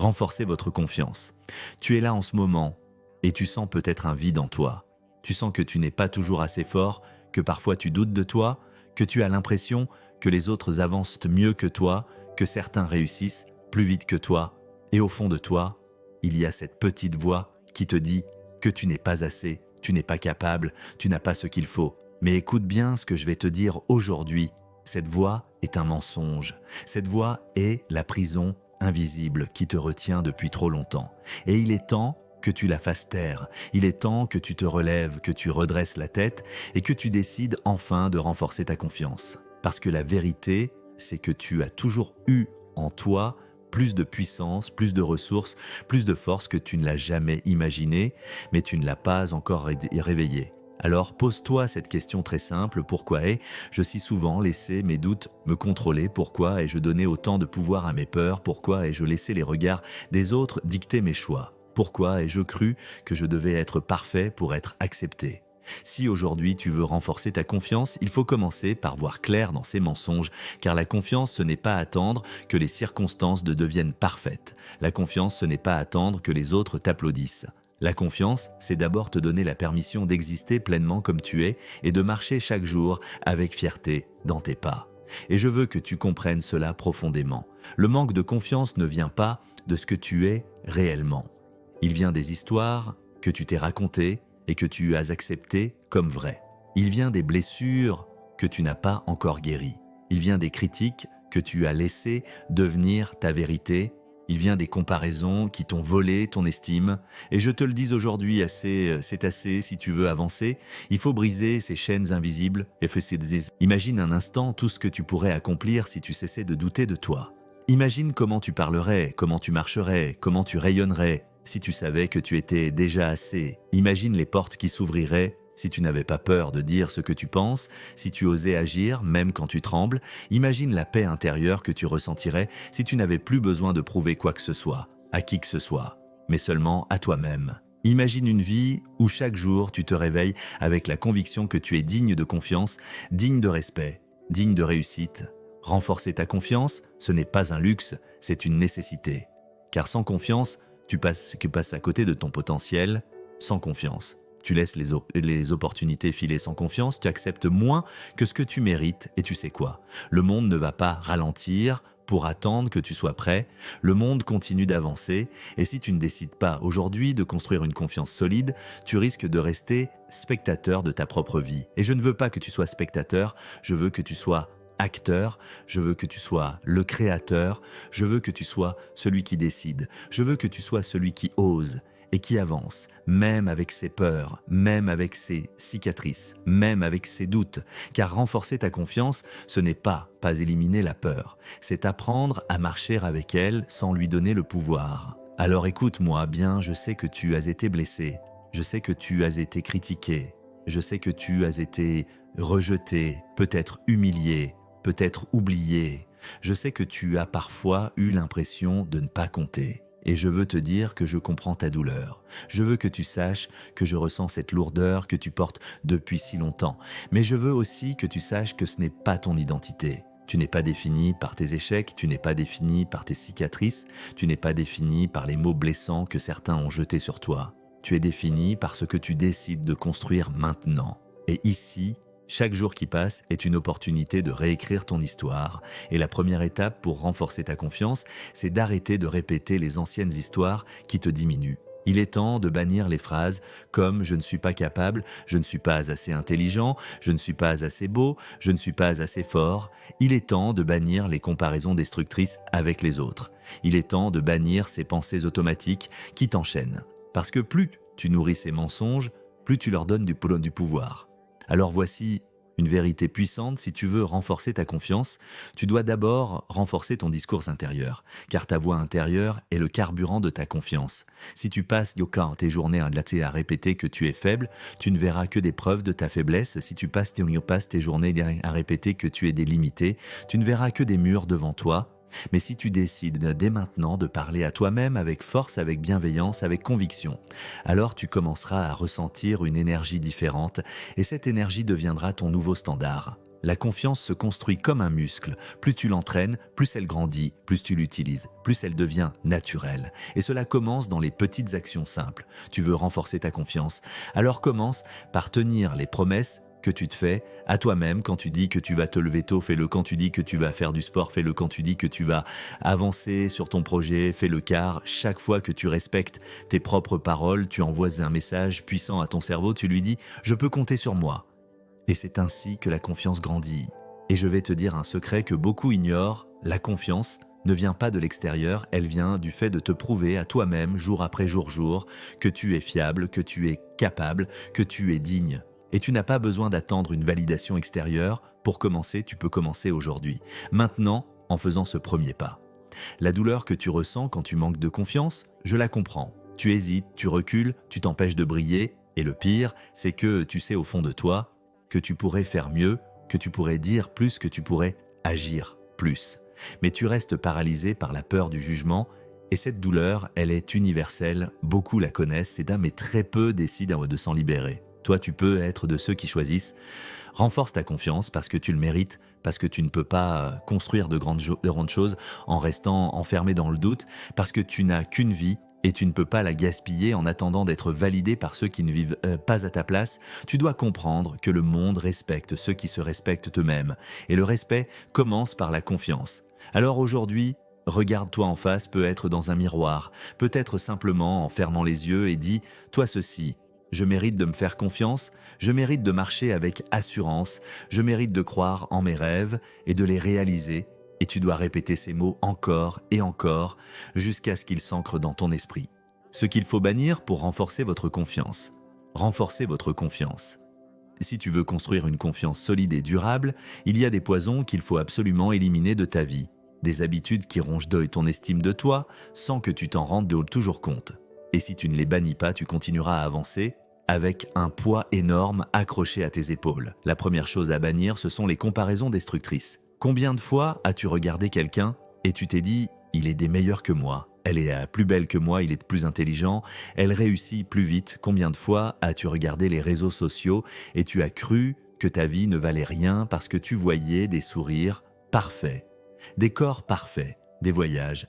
renforcer votre confiance. Tu es là en ce moment et tu sens peut-être un vide en toi. Tu sens que tu n'es pas toujours assez fort, que parfois tu doutes de toi, que tu as l'impression que les autres avancent mieux que toi, que certains réussissent plus vite que toi. Et au fond de toi, il y a cette petite voix qui te dit que tu n'es pas assez, tu n'es pas capable, tu n'as pas ce qu'il faut. Mais écoute bien ce que je vais te dire aujourd'hui. Cette voix est un mensonge. Cette voix est la prison invisible qui te retient depuis trop longtemps. Et il est temps que tu la fasses taire. Il est temps que tu te relèves, que tu redresses la tête et que tu décides enfin de renforcer ta confiance. Parce que la vérité, c'est que tu as toujours eu en toi plus de puissance, plus de ressources, plus de force que tu ne l'as jamais imaginé, mais tu ne l'as pas encore réveillé. Alors pose-toi cette question très simple, pourquoi ai-je si souvent laissé mes doutes me contrôler? Pourquoi ai-je donné autant de pouvoir à mes peurs? Pourquoi ai-je laissé les regards des autres dicter mes choix? Pourquoi ai-je cru que je devais être parfait pour être accepté? Si aujourd'hui tu veux renforcer ta confiance, il faut commencer par voir clair dans ces mensonges, car la confiance ce n'est pas attendre que les circonstances deviennent parfaites. La confiance ce n'est pas attendre que les autres t'applaudissent. La confiance, c'est d'abord te donner la permission d'exister pleinement comme tu es et de marcher chaque jour avec fierté dans tes pas. Et je veux que tu comprennes cela profondément. Le manque de confiance ne vient pas de ce que tu es réellement. Il vient des histoires que tu t'es racontées et que tu as acceptées comme vraies. Il vient des blessures que tu n'as pas encore guéries. Il vient des critiques que tu as laissées devenir ta vérité. Il vient des comparaisons qui t'ont volé ton estime. Et je te le dis aujourd'hui, c'est assez, si tu veux avancer, il faut briser ces chaînes invisibles. Imagine un instant tout ce que tu pourrais accomplir si tu cessais de douter de toi. Imagine comment tu parlerais, comment tu marcherais, comment tu rayonnerais, si tu savais que tu étais déjà assez. Imagine les portes qui s'ouvriraient si tu n'avais pas peur de dire ce que tu penses, si tu osais agir même quand tu trembles. Imagine la paix intérieure que tu ressentirais si tu n'avais plus besoin de prouver quoi que ce soit, à qui que ce soit, mais seulement à toi-même. Imagine une vie où chaque jour tu te réveilles avec la conviction que tu es digne de confiance, digne de respect, digne de réussite. Renforcer ta confiance, ce n'est pas un luxe, c'est une nécessité. Car sans confiance, tu passes à côté de ton potentiel. Sans confiance, tu laisses les opportunités filer. Sans confiance, tu acceptes moins que ce que tu mérites. Et tu sais quoi? Le monde ne va pas ralentir pour attendre que tu sois prêt. Le monde continue d'avancer. Et si tu ne décides pas aujourd'hui de construire une confiance solide, tu risques de rester spectateur de ta propre vie. Et je ne veux pas que tu sois spectateur, je veux que tu sois acteur, je veux que tu sois le créateur, je veux que tu sois celui qui décide, je veux que tu sois celui qui ose et qui avance, même avec ses peurs, même avec ses cicatrices, même avec ses doutes, car renforcer ta confiance, ce n'est pas éliminer la peur, c'est apprendre à marcher avec elle sans lui donner le pouvoir. Alors écoute-moi bien, je sais que tu as été blessé, je sais que tu as été critiqué, je sais que tu as été rejeté, peut-être humilié, peut-être oublié. Je sais que tu as parfois eu l'impression de ne pas compter. Et je veux te dire que je comprends ta douleur. Je veux que tu saches que je ressens cette lourdeur que tu portes depuis si longtemps. Mais je veux aussi que tu saches que ce n'est pas ton identité. Tu n'es pas défini par tes échecs, tu n'es pas défini par tes cicatrices, tu n'es pas défini par les mots blessants que certains ont jetés sur toi. Tu es défini par ce que tu décides de construire maintenant. Et ici, chaque jour qui passe est une opportunité de réécrire ton histoire. Et la première étape pour renforcer ta confiance, c'est d'arrêter de répéter les anciennes histoires qui te diminuent. Il est temps de bannir les phrases comme « je ne suis pas capable »,« je ne suis pas assez intelligent »,« je ne suis pas assez beau »,« je ne suis pas assez fort ». Il est temps de bannir les comparaisons destructrices avec les autres. Il est temps de bannir ces pensées automatiques qui t'enchaînent. Parce que plus tu nourris ces mensonges, plus tu leur donnes du pouvoir. Alors voici une vérité puissante, si tu veux renforcer ta confiance, tu dois d'abord renforcer ton discours intérieur, car ta voix intérieure est le carburant de ta confiance. Si tu passes tes journées à répéter que tu es faible, tu ne verras que des preuves de ta faiblesse. Si tu passes tes journées à répéter que tu es délimité, tu ne verras que des murs devant toi. Mais si tu décides dès maintenant de parler à toi-même avec force, avec bienveillance, avec conviction, alors tu commenceras à ressentir une énergie différente et cette énergie deviendra ton nouveau standard. La confiance se construit comme un muscle. Plus tu l'entraînes, plus elle grandit, plus tu l'utilises, plus elle devient naturelle. Et cela commence dans les petites actions simples. Tu veux renforcer ta confiance, alors commence par tenir les promesses que tu te fais à toi-même. Quand tu dis que tu vas te lever tôt, fais-le. Quand tu dis que tu vas faire du sport, fais-le. Quand tu dis que tu vas avancer sur ton projet, fais-le. Car chaque fois que tu respectes tes propres paroles, tu envoies un message puissant à ton cerveau. Tu lui dis « Je peux compter sur moi ». Et c'est ainsi que la confiance grandit. Et je vais te dire un secret que beaucoup ignorent, la confiance ne vient pas de l'extérieur, elle vient du fait de te prouver à toi-même, jour après jour, que tu es fiable, que tu es capable, que tu es digne. Et tu n'as pas besoin d'attendre une validation extérieure. Pour commencer, tu peux commencer aujourd'hui. Maintenant, en faisant ce premier pas. La douleur que tu ressens quand tu manques de confiance, je la comprends. Tu hésites, tu recules, tu t'empêches de briller. Et le pire, c'est que tu sais au fond de toi que tu pourrais faire mieux, que tu pourrais dire plus, que tu pourrais agir plus. Mais tu restes paralysé par la peur du jugement. Et cette douleur, elle est universelle. Beaucoup la connaissent, mais très peu décident de s'en libérer. Toi, tu peux être de ceux qui choisissent. Renforce ta confiance parce que tu le mérites, parce que tu ne peux pas construire de grandes choses en restant enfermé dans le doute, parce que tu n'as qu'une vie et tu ne peux pas la gaspiller en attendant d'être validé par ceux qui ne vivent pas à ta place. Tu dois comprendre que le monde respecte ceux qui se respectent eux-mêmes. Et le respect commence par la confiance. Alors aujourd'hui, regarde-toi en face, peut-être dans un miroir, peut-être simplement en fermant les yeux et dis « Toi ceci ». Je mérite de me faire confiance, je mérite de marcher avec assurance, je mérite de croire en mes rêves et de les réaliser. Et tu dois répéter ces mots encore et encore jusqu'à ce qu'ils s'ancrent dans ton esprit. Ce qu'il faut bannir pour renforcer votre confiance. Renforcer votre confiance. Si tu veux construire une confiance solide et durable, il y a des poisons qu'il faut absolument éliminer de ta vie. Des habitudes qui rongent ton estime de toi sans que tu t'en rendes toujours compte. Et si tu ne les bannis pas, tu continueras à avancer avec un poids énorme accroché à tes épaules. La première chose à bannir, ce sont les comparaisons destructrices. Combien de fois as-tu regardé quelqu'un et tu t'es dit « il est des meilleurs que moi ». Elle est plus belle que moi, il est plus intelligent, elle réussit plus vite. Combien de fois as-tu regardé les réseaux sociaux et tu as cru que ta vie ne valait rien parce que tu voyais des sourires parfaits, des corps parfaits, des voyages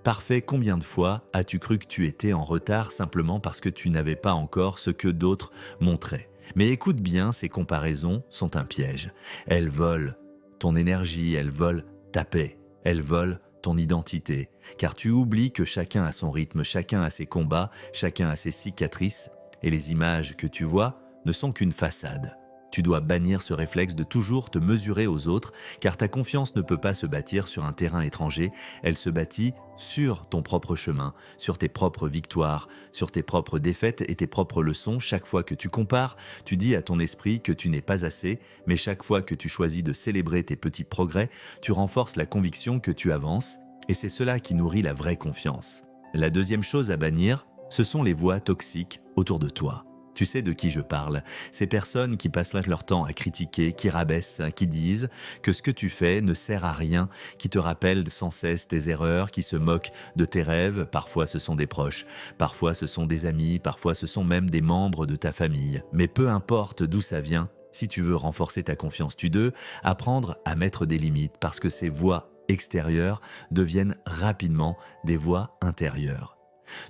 parfaits. Combien de fois as-tu cru que tu étais en retard simplement parce que tu n'avais pas encore ce que d'autres montraient? Mais écoute bien, ces comparaisons sont un piège. Elles volent ton énergie, elles volent ta paix, elles volent ton identité, car tu oublies que chacun a son rythme, chacun a ses combats, chacun a ses cicatrices, et les images que tu vois ne sont qu'une façade. Tu dois bannir ce réflexe de toujours te mesurer aux autres, car ta confiance ne peut pas se bâtir sur un terrain étranger, elle se bâtit sur ton propre chemin, sur tes propres victoires, sur tes propres défaites et tes propres leçons. Chaque fois que tu compares, tu dis à ton esprit que tu n'es pas assez, mais chaque fois que tu choisis de célébrer tes petits progrès, tu renforces la conviction que tu avances, et c'est cela qui nourrit la vraie confiance. La deuxième chose à bannir, ce sont les voix toxiques autour de toi. Tu sais de qui je parle, ces personnes qui passent leur temps à critiquer, qui rabaissent, qui disent que ce que tu fais ne sert à rien, qui te rappellent sans cesse tes erreurs, qui se moquent de tes rêves. Parfois ce sont des proches, parfois ce sont des amis, parfois ce sont même des membres de ta famille. Mais peu importe d'où ça vient, si tu veux renforcer ta confiance, tu dois apprendre à mettre des limites parce que ces voix extérieures deviennent rapidement des voix intérieures.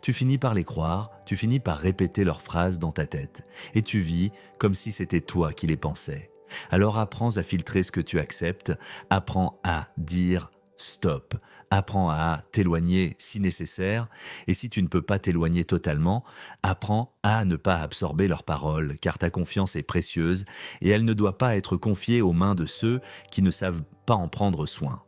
Tu finis par les croire, tu finis par répéter leurs phrases dans ta tête, et tu vis comme si c'était toi qui les pensais. Alors apprends à filtrer ce que tu acceptes, apprends à dire stop, apprends à t'éloigner si nécessaire, et si tu ne peux pas t'éloigner totalement, apprends à ne pas absorber leurs paroles, car ta confiance est précieuse, et elle ne doit pas être confiée aux mains de ceux qui ne savent pas en prendre soin.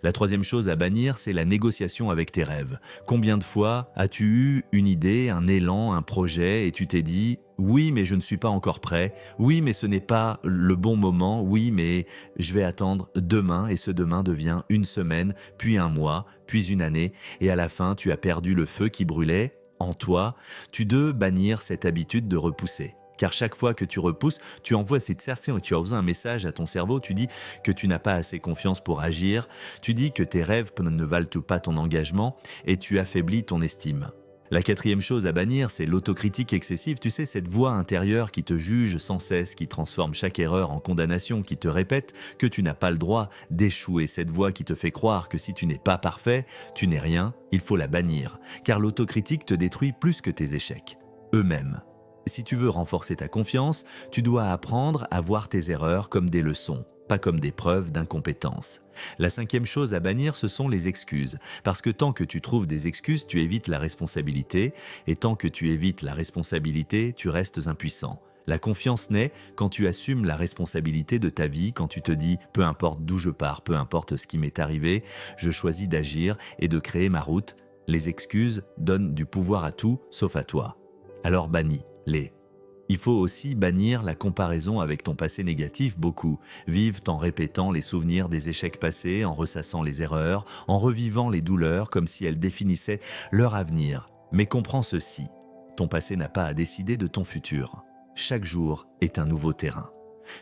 La troisième chose à bannir, c'est la négociation avec tes rêves. Combien de fois as-tu eu une idée, un élan, un projet et tu t'es dit « oui, mais je ne suis pas encore prêt. Oui, mais ce n'est pas le bon moment. Oui, mais je vais attendre demain » et ce demain devient une semaine, puis un mois, puis une année et à la fin, tu as perdu le feu qui brûlait en toi. Tu dois bannir cette habitude de repousser. Car chaque fois que tu repousses, tu envoies cette sertion et tu envoies un message à ton cerveau, tu dis que tu n'as pas assez confiance pour agir, tu dis que tes rêves ne valent pas ton engagement et tu affaiblis ton estime. La quatrième chose à bannir, c'est l'autocritique excessive. Tu sais, cette voix intérieure qui te juge sans cesse, qui transforme chaque erreur en condamnation, qui te répète que tu n'as pas le droit d'échouer. Cette voix qui te fait croire que si tu n'es pas parfait, tu n'es rien, il faut la bannir. Car l'autocritique te détruit plus que tes échecs, eux-mêmes. Si tu veux renforcer ta confiance, tu dois apprendre à voir tes erreurs comme des leçons, pas comme des preuves d'incompétence. La cinquième chose à bannir, ce sont les excuses. Parce que tant que tu trouves des excuses, tu évites la responsabilité. Et tant que tu évites la responsabilité, tu restes impuissant. La confiance naît quand tu assumes la responsabilité de ta vie, quand tu te dis « peu importe d'où je pars, peu importe ce qui m'est arrivé, je choisis d'agir et de créer ma route ». Les excuses donnent du pouvoir à tout, sauf à toi. Alors bannis-les. Il faut aussi bannir la comparaison avec ton passé négatif. Beaucoup vivent en répétant les souvenirs des échecs passés, en ressassant les erreurs, en revivant les douleurs comme si elles définissaient leur avenir. Mais comprends ceci, ton passé n'a pas à décider de ton futur. Chaque jour est un nouveau terrain.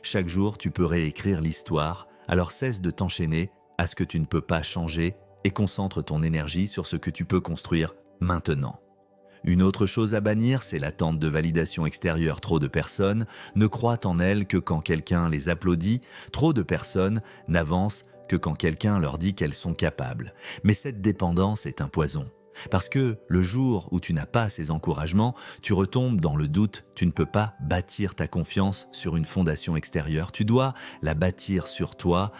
Chaque jour, tu peux réécrire l'histoire, alors cesse de t'enchaîner à ce que tu ne peux pas changer et concentre ton énergie sur ce que tu peux construire maintenant. Une autre chose à bannir, c'est l'attente de validation extérieure. Trop de personnes ne croient en elles que quand quelqu'un les applaudit. Trop de personnes n'avancent que quand quelqu'un leur dit qu'elles sont capables. Mais cette dépendance est un poison. Parce que le jour où tu n'as pas ces encouragements, tu retombes dans le doute. Tu ne peux pas bâtir ta confiance sur une fondation extérieure. Tu dois la bâtir sur toi,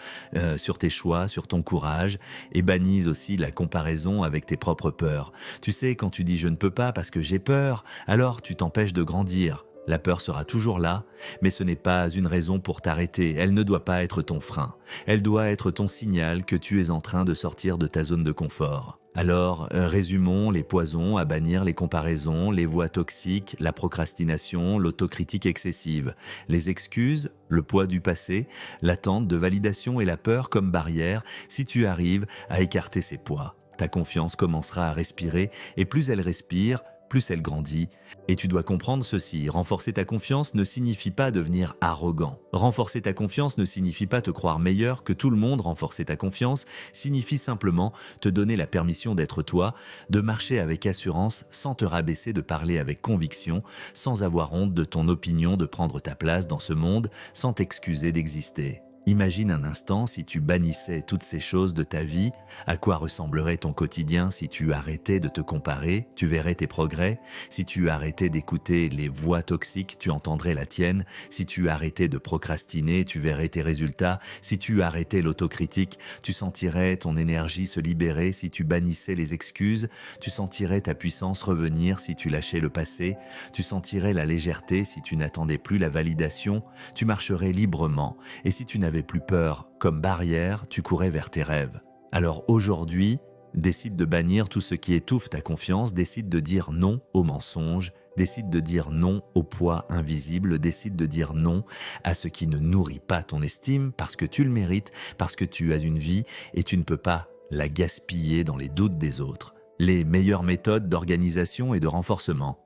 sur tes choix, sur ton courage. Et bannise aussi la comparaison avec tes propres peurs. Tu sais, quand tu dis « je ne peux pas parce que j'ai peur », alors tu t'empêches de grandir. La peur sera toujours là, mais ce n'est pas une raison pour t'arrêter. Elle ne doit pas être ton frein. Elle doit être ton signal que tu es en train de sortir de ta zone de confort. Alors, résumons les poisons à bannir: les comparaisons, les voix toxiques, la procrastination, l'autocritique excessive, les excuses, le poids du passé, l'attente de validation et la peur comme barrière. Si tu arrives à écarter ces poids, ta confiance commencera à respirer et plus elle respire, plus elle grandit. Et tu dois comprendre ceci, renforcer ta confiance ne signifie pas devenir arrogant. Renforcer ta confiance ne signifie pas te croire meilleur que tout le monde. Renforcer ta confiance signifie simplement te donner la permission d'être toi, de marcher avec assurance sans te rabaisser, de parler avec conviction, sans avoir honte de ton opinion, de prendre ta place dans ce monde, sans t'excuser d'exister. Imagine un instant si tu bannissais toutes ces choses de ta vie, à quoi ressemblerait ton quotidien si tu arrêtais de te comparer, tu verrais tes progrès. Si tu arrêtais d'écouter les voix toxiques, tu entendrais la tienne. Si tu arrêtais de procrastiner, tu verrais tes résultats. Si tu arrêtais l'autocritique, tu sentirais ton énergie se libérer. Si tu bannissais les excuses, tu sentirais ta puissance revenir. Si tu lâchais le passé, tu sentirais la légèreté. Si tu n'attendais plus la validation, tu marcherais librement. Et si tu n'avais plus peur comme barrière, tu courais vers tes rêves. Alors aujourd'hui, décide de bannir tout ce qui étouffe ta confiance, décide de dire non aux mensonges, décide de dire non au poids invisible, décide de dire non à ce qui ne nourrit pas ton estime parce que tu le mérites, parce que tu as une vie et tu ne peux pas la gaspiller dans les doutes des autres. Les meilleures méthodes d'organisation et de renforcement.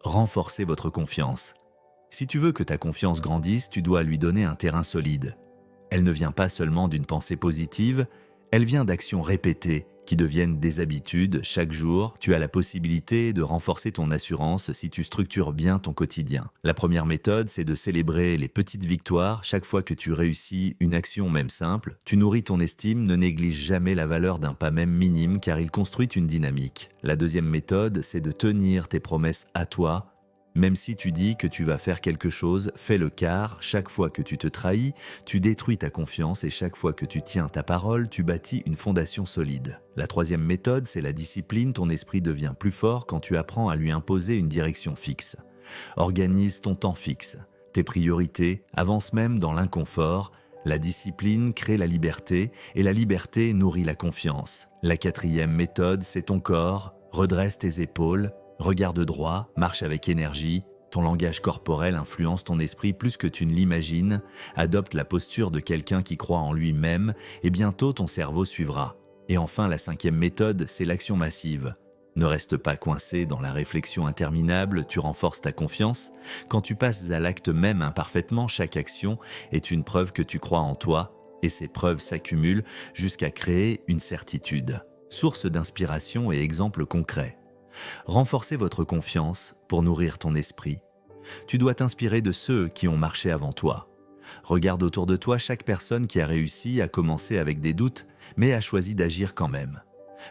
Renforcez votre confiance. Si tu veux que ta confiance grandisse, tu dois lui donner un terrain solide. Elle ne vient pas seulement d'une pensée positive, elle vient d'actions répétées qui deviennent des habitudes. Chaque jour, tu as la possibilité de renforcer ton assurance si tu structures bien ton quotidien. La première méthode, c'est de célébrer les petites victoires. Chaque fois que tu réussis une action, même simple, tu nourris ton estime. Ne néglige jamais la valeur d'un pas même minime car il construit une dynamique. La deuxième méthode, c'est de tenir tes promesses à toi. Même si tu dis que tu vas faire quelque chose, fais-le car chaque fois que tu te trahis, tu détruis ta confiance et chaque fois que tu tiens ta parole, tu bâtis une fondation solide. La troisième méthode, c'est la discipline. Ton esprit devient plus fort quand tu apprends à lui imposer une direction fixe. Organise ton temps fixe, tes priorités, avance même dans l'inconfort. La discipline crée la liberté et la liberté nourrit la confiance. La quatrième méthode, c'est ton corps. Redresse tes épaules. Regarde droit, marche avec énergie, ton langage corporel influence ton esprit plus que tu ne l'imagines, adopte la posture de quelqu'un qui croit en lui-même et bientôt ton cerveau suivra. Et enfin, la cinquième méthode, c'est l'action massive. Ne reste pas coincé dans la réflexion interminable, tu renforces ta confiance. Quand tu passes à l'acte même imparfaitement, chaque action est une preuve que tu crois en toi et ces preuves s'accumulent jusqu'à créer une certitude. Source d'inspiration et exemple concret. Renforcez votre confiance pour nourrir ton esprit. Tu dois t'inspirer de ceux qui ont marché avant toi. Regarde autour de toi, chaque personne qui a réussi a commencé avec des doutes, mais a choisi d'agir quand même.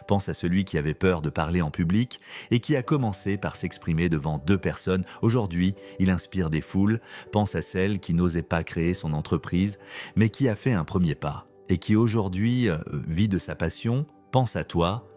Pense à celui qui avait peur de parler en public et qui a commencé par s'exprimer devant 2 personnes. Aujourd'hui, il inspire des foules. Pense à celle qui n'osait pas créer son entreprise, mais qui a fait un premier pas et qui aujourd'hui vit de sa passion. Pense à toi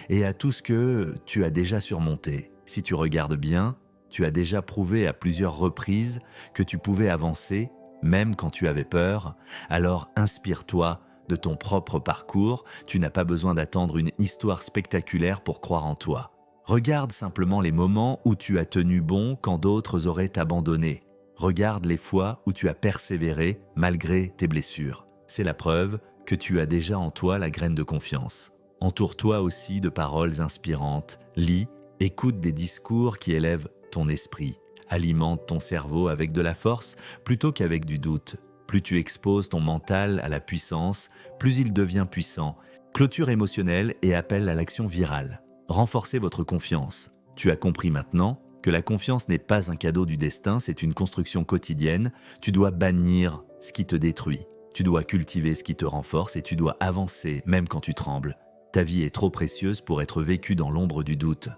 et à tout ce que tu as déjà surmonté. Si tu regardes bien, tu as déjà prouvé à plusieurs reprises que tu pouvais avancer, même quand tu avais peur. Alors inspire-toi de ton propre parcours, tu n'as pas besoin d'attendre une histoire spectaculaire pour croire en toi. Regarde simplement les moments où tu as tenu bon quand d'autres auraient abandonné. Regarde les fois où tu as persévéré malgré tes blessures. C'est la preuve que tu as déjà en toi la graine de confiance. Entoure-toi aussi de paroles inspirantes, lis, écoute des discours qui élèvent ton esprit. Alimente ton cerveau avec de la force plutôt qu'avec du doute. Plus tu exposes ton mental à la puissance, plus il devient puissant. Clôture émotionnelle et appel à l'action virale. Renforcez votre confiance. Tu as compris maintenant que la confiance n'est pas un cadeau du destin, c'est une construction quotidienne. Tu dois bannir ce qui te détruit. Tu dois cultiver ce qui te renforce et tu dois avancer même quand tu trembles. Ta vie est trop précieuse pour être vécue dans l'ombre du doute.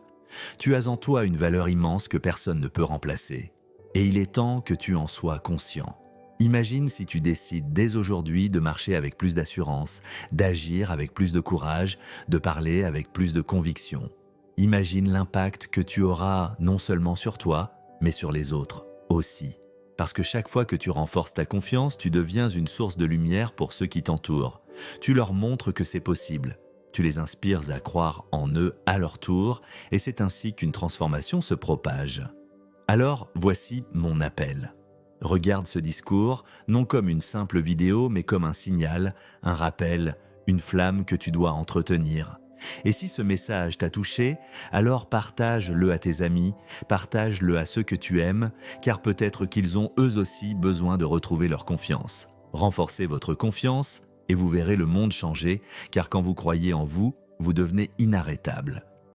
Tu as en toi une valeur immense que personne ne peut remplacer. Et il est temps que tu en sois conscient. Imagine si tu décides dès aujourd'hui de marcher avec plus d'assurance, d'agir avec plus de courage, de parler avec plus de conviction. Imagine l'impact que tu auras non seulement sur toi, mais sur les autres aussi. Parce que chaque fois que tu renforces ta confiance, tu deviens une source de lumière pour ceux qui t'entourent. Tu leur montres que c'est possible. Tu les inspires à croire en eux à leur tour, et c'est ainsi qu'une transformation se propage. Alors, voici mon appel. Regarde ce discours, non comme une simple vidéo, mais comme un signal, un rappel, une flamme que tu dois entretenir. Et si ce message t'a touché, alors partage-le à tes amis, partage-le à ceux que tu aimes, car peut-être qu'ils ont eux aussi besoin de retrouver leur confiance. Renforcez votre confiance et vous verrez le monde changer, car quand vous croyez en vous, vous devenez inarrêtable.